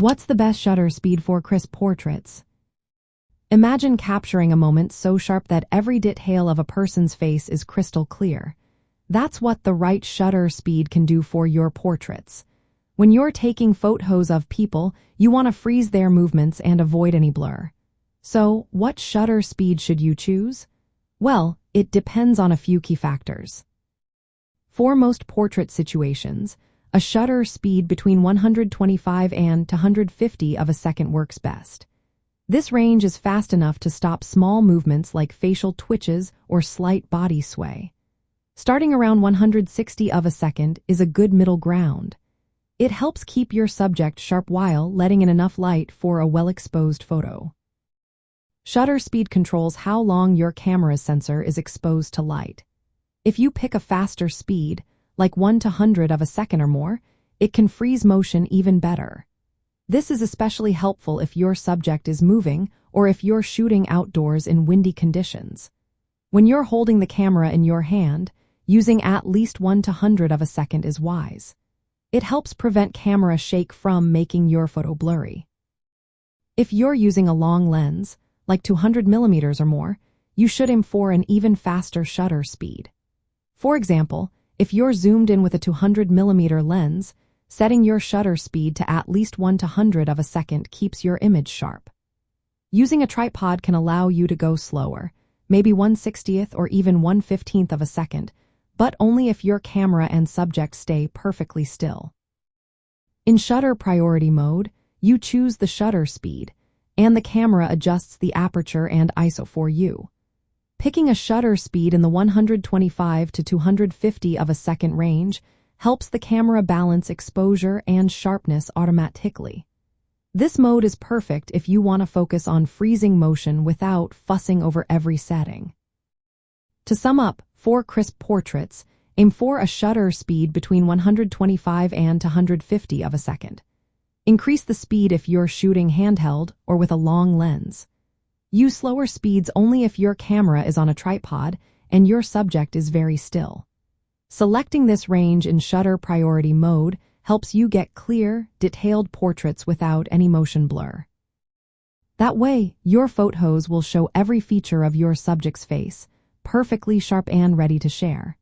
What's the best shutter speed for crisp portraits? Imagine capturing a moment so sharp that every detail of a person's face is crystal clear. That's what the right shutter speed can do for your portraits. When you're taking photos of people, you want to freeze their movements and avoid any blur. So, what shutter speed should you choose? Well, it depends on a few key factors. For most portrait situations, a shutter speed between 125 and 250 of a second works best. This range is fast enough to stop small movements like facial twitches or slight body sway. Starting around 160 of a second is a good middle ground. It helps keep your subject sharp while letting in enough light for a well-exposed photo. Shutter speed controls how long your camera's sensor is exposed to light. If you pick a faster speed, like 1 to 100 of a second or more, it can freeze motion even better. This is especially helpful if your subject is moving or if you're shooting outdoors in windy conditions. When you're holding the camera in your hand, using at least 1 to 100 of a second is wise. It helps prevent camera shake from making your photo blurry. If you're using a long lens, like 200 millimeters or more, you should aim for an even faster shutter speed. For example, if you're zoomed in with a 200 millimeter lens, setting your shutter speed to at least 1 to 100 of a second keeps your image sharp. Using a tripod can allow you to go slower, maybe 1/60th or even 1/15th of a second, but only if your camera and subject stay perfectly still. In shutter priority mode, you choose the shutter speed, and the camera adjusts the aperture and ISO for you. Picking a shutter speed in the 125 to 250 of a second range helps the camera balance exposure and sharpness automatically. This mode is perfect if you want to focus on freezing motion without fussing over every setting. To sum up, for crisp portraits, aim for a shutter speed between 125 and 250 of a second. Increase the speed if you're shooting handheld or with a long lens. Use slower speeds only if your camera is on a tripod and your subject is very still. Selecting this range in shutter priority mode helps you get clear, detailed portraits without any motion blur. That way, your photos will show every feature of your subject's face, perfectly sharp and ready to share.